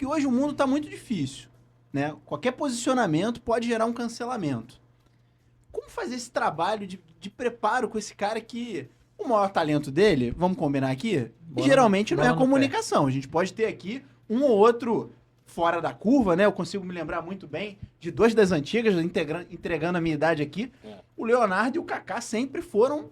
porque hoje o mundo está muito difícil, né? Qualquer posicionamento pode gerar um cancelamento. Como fazer esse trabalho de preparo com esse cara que o maior talento dele, vamos combinar aqui, geralmente não é a comunicação. A gente pode ter aqui um ou outro fora da curva, né? Eu consigo me lembrar muito bem de 2 das antigas, entregando a minha idade aqui. O Leonardo e o Kaká sempre foram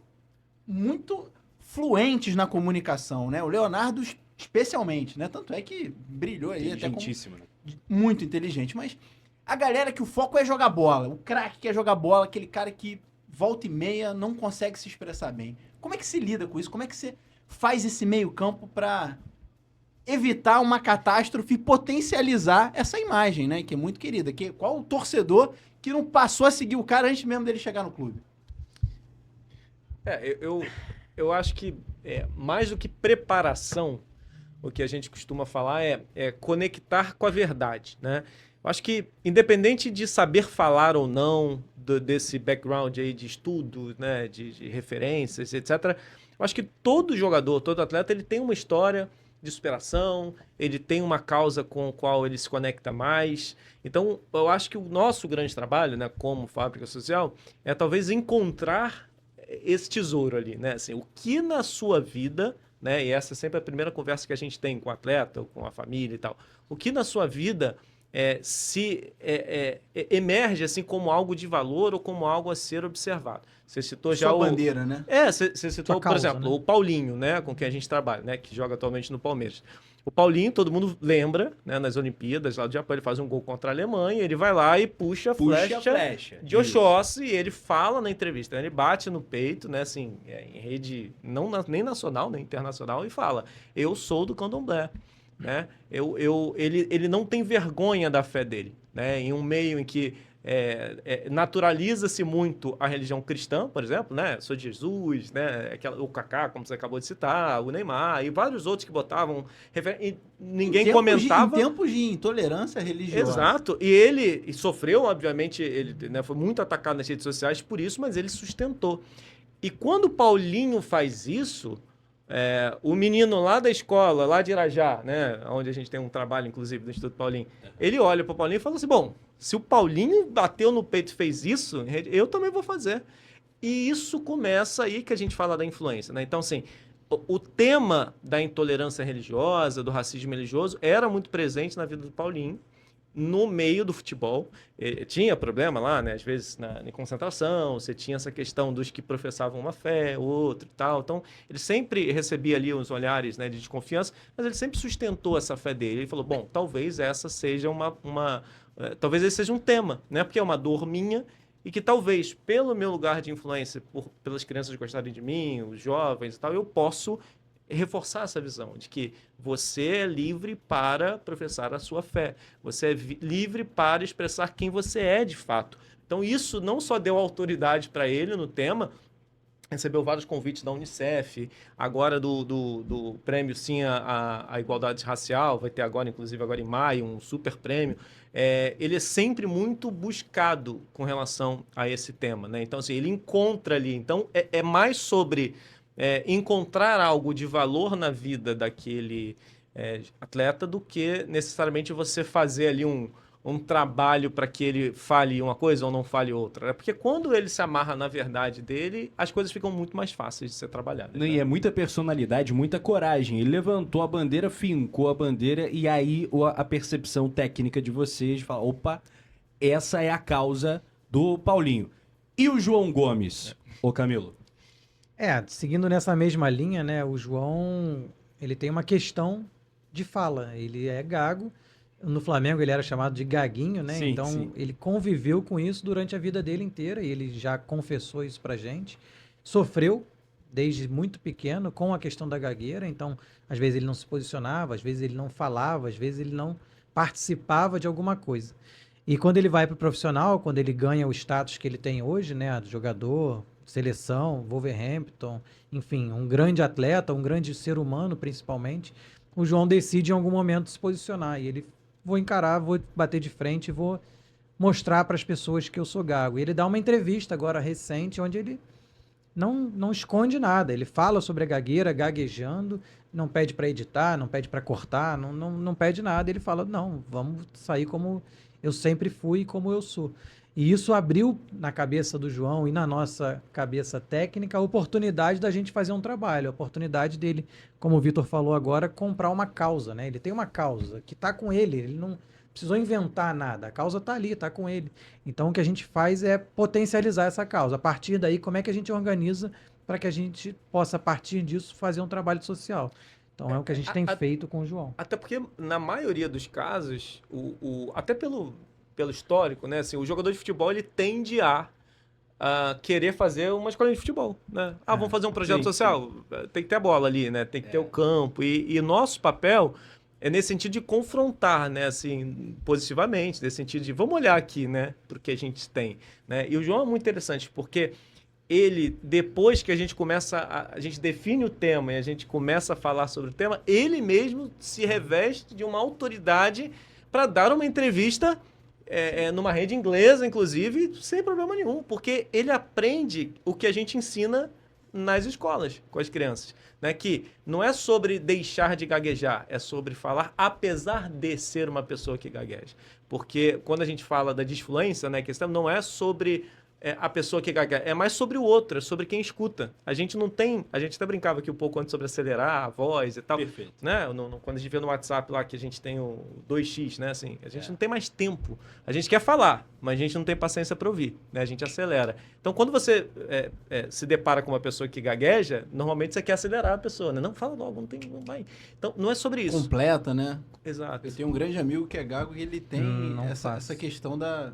muito fluentes na comunicação, né? O Leonardo especialmente, né? Tanto é que brilhou aí até como né? muito inteligente, mas a galera que o foco é jogar bola, o craque quer jogar bola, aquele cara que volta e meia não consegue se expressar bem. Como é que se lida com isso? Como é que você faz esse meio-campo para evitar uma catástrofe e potencializar essa imagem, né? Que é muito querida. Qual o torcedor que não passou a seguir o cara antes mesmo dele chegar no clube? Eu acho que mais do que preparação, o que a gente costuma falar é conectar com a verdade, né? Eu acho que, independente de saber falar ou não desse background aí de estudo, né, de referências, etc., eu acho que todo jogador, todo atleta, ele tem uma história de superação, ele tem uma causa com a qual ele se conecta mais. Então, eu acho que o nosso grande trabalho, né, como fábrica social, é talvez encontrar esse tesouro ali, né? Assim, o que na sua vida, né, e essa é sempre a primeira conversa que a gente tem com o atleta, ou com a família e tal, o que na sua vida emerge assim como algo de valor ou como algo a ser observado. Você citou já Sua bandeira, né? Você citou, causa, por exemplo, né? o Paulinho, né, com quem a gente trabalha, né, que joga atualmente no Palmeiras. O Paulinho, todo mundo lembra, né, nas Olimpíadas lá do Japão, ele faz um gol contra a Alemanha, ele vai lá e puxa a flecha de Oxóssi, e ele fala na entrevista, né, ele bate no peito, né, assim, em rede nem nacional, nem internacional, e fala: eu sou do Candomblé. Né? Ele não tem vergonha da fé dele, né? Em um meio em que naturaliza-se muito a religião cristã, por exemplo, né? Sou de Jesus, né? O Kaká, como você acabou de citar, o Neymar e vários outros que botavam e ninguém comentava. Em tempos de intolerância religiosa. Exato. E ele sofreu, obviamente, ele, né, foi muito atacado nas redes sociais por isso, mas ele sustentou. E quando o Paulinho faz isso, o menino lá da escola, lá de Irajá, né, onde a gente tem um trabalho, inclusive, do Instituto Paulinho, ele olha para o Paulinho e fala assim: bom, se o Paulinho bateu no peito e fez isso, eu também vou fazer. E isso começa aí que a gente fala da influência, né? Então, assim, o tema da intolerância religiosa, do racismo religioso, era muito presente na vida do Paulinho, no meio do futebol. Tinha problema lá, né? Às vezes na concentração, você tinha essa questão dos que professavam uma fé, outro e tal. Então, ele sempre recebia ali uns olhares, né, de desconfiança, mas ele sempre sustentou essa fé dele. Ele falou: bom, talvez essa seja talvez esse seja um tema, né? Porque é uma dor minha e que talvez, pelo meu lugar de influência, pelas crianças gostarem de mim, os jovens e tal, eu posso reforçar essa visão de que você é livre para professar a sua fé. Você é livre para expressar quem você é de fato. Então isso não só deu autoridade para ele no tema, recebeu vários convites da Unicef, agora do prêmio Sim à Igualdade Racial, vai ter agora, inclusive agora em maio, um super prêmio. Ele é sempre muito buscado com relação a esse tema, né? Então, assim, ele encontra ali. Então, é mais sobre encontrar algo de valor na vida daquele atleta do que necessariamente você fazer ali um trabalho para que ele fale uma coisa ou não fale outra. Porque quando ele se amarra na verdade dele, as coisas ficam muito mais fáceis de ser trabalhadas. Né? E é muita personalidade, muita coragem. Ele levantou a bandeira, fincou a bandeira, e aí a percepção técnica de vocês fala: opa, essa é a causa do Paulinho. E o João Gomes, ô Camilo? Seguindo nessa mesma linha, né, o João, ele tem uma questão de fala. Ele é gago. No Flamengo ele era chamado de gaguinho, né? Sim, então sim. ele conviveu com isso durante a vida dele inteira e ele já confessou isso pra gente. Sofreu desde muito pequeno com a questão da gagueira, então às vezes ele não se posicionava, às vezes ele não falava, às vezes ele não participava de alguma coisa. E quando ele vai pro profissional, quando ele ganha o status que ele tem hoje, né, de jogador, seleção, Wolverhampton, enfim, um grande atleta, um grande ser humano principalmente, o João decide em algum momento se posicionar e ele: vou encarar, vou bater de frente, vou mostrar para as pessoas que eu sou gago. E ele dá uma entrevista agora recente, onde ele não esconde nada. Ele fala sobre a gagueira, gaguejando, não pede para editar, não pede para cortar, não pede nada. Ele fala, não, vamos sair como eu sempre fui e como eu sou. E isso abriu na cabeça do João e na nossa cabeça técnica a oportunidade da gente fazer um trabalho, a oportunidade dele, como o Vitor falou agora, comprar uma causa, né? Ele tem uma causa que está com ele não precisou inventar nada, a causa está ali, está com ele. Então o que a gente faz é potencializar essa causa. A partir daí, como é que a gente organiza para que a gente possa, a partir disso, fazer um trabalho social? Então é o que a gente tem feito com o João. Até porque, na maioria dos casos, até pelo histórico, né? Assim, o jogador de futebol ele tende a querer fazer uma escolinha de futebol, né? Vamos fazer um projeto social? Tem que ter a bola ali, né? Tem que ter o campo. E nosso papel é nesse sentido de confrontar, né? Assim, positivamente, nesse sentido de vamos olhar aqui, né? Para o que a gente tem, né? E o João é muito interessante, porque ele, depois que a gente a gente define o tema e a gente começa a falar sobre o tema, ele mesmo se reveste de uma autoridade para dar uma entrevista numa rede inglesa, inclusive, sem problema nenhum, porque ele aprende o que a gente ensina nas escolas com as crianças, né? Que não é sobre deixar de gaguejar, é sobre falar apesar de ser uma pessoa que gagueja. Porque quando a gente fala da disfluência, né, questão não é sobre a pessoa que gagueja, é mais sobre o outro, é sobre quem escuta. A gente não tem, a gente até brincava aqui um pouco antes sobre acelerar a voz e tal. Perfeito. Né? Quando a gente vê no WhatsApp lá que a gente tem o 2x, né? Assim, a gente não tem mais tempo. A gente quer falar, mas a gente não tem paciência para ouvir, né? A gente acelera. Então, quando você se depara com uma pessoa que gagueja, normalmente você quer acelerar a pessoa, né? Não, fala logo, não vai. Então, não é sobre isso. Completa, né? Exato. Eu tenho um grande amigo que é gago e ele tem essa questão da...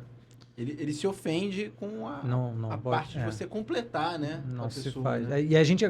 Ele se ofende com a parte de você completar, né? Não se pessoa, faz. né? E a gente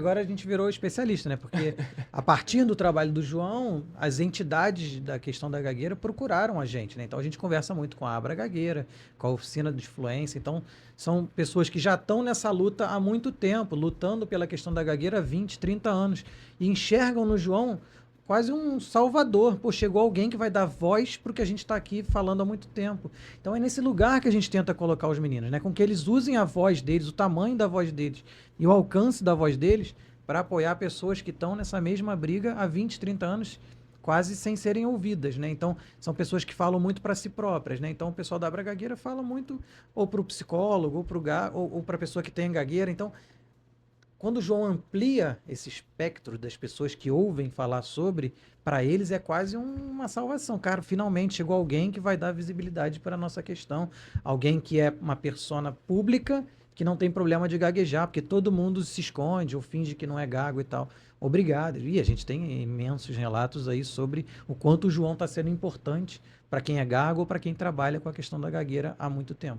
virou especialista, né? Porque a partir do trabalho do João, as entidades da questão da gagueira procuraram a gente, né? Então a gente conversa muito com a Abra Gagueira, com a Oficina de Influência. Então são pessoas que já estão nessa luta há muito tempo, lutando pela questão da gagueira há 20, 30 anos. E enxergam no João quase um salvador. Pô, chegou alguém que vai dar voz para o que a gente está aqui falando há muito tempo. Então é nesse lugar que a gente tenta colocar os meninos, né? Com que eles usem a voz deles, o tamanho da voz deles e o alcance da voz deles para apoiar pessoas que estão nessa mesma briga há 20, 30 anos, quase sem serem ouvidas, né? Então são pessoas que falam muito para si próprias, né? Então o pessoal da Abra Gagueira fala muito ou para o psicólogo, ou para a pessoa que tem gagueira. Então, quando o João amplia esse espectro das pessoas que ouvem falar sobre, para eles é quase uma salvação. Cara, finalmente chegou alguém que vai dar visibilidade para a nossa questão. Alguém que é uma persona pública, que não tem problema de gaguejar, porque todo mundo se esconde ou finge que não é gago e tal. Obrigado. E a gente tem imensos relatos aí sobre o quanto o João está sendo importante para quem é gago ou para quem trabalha com a questão da gagueira há muito tempo.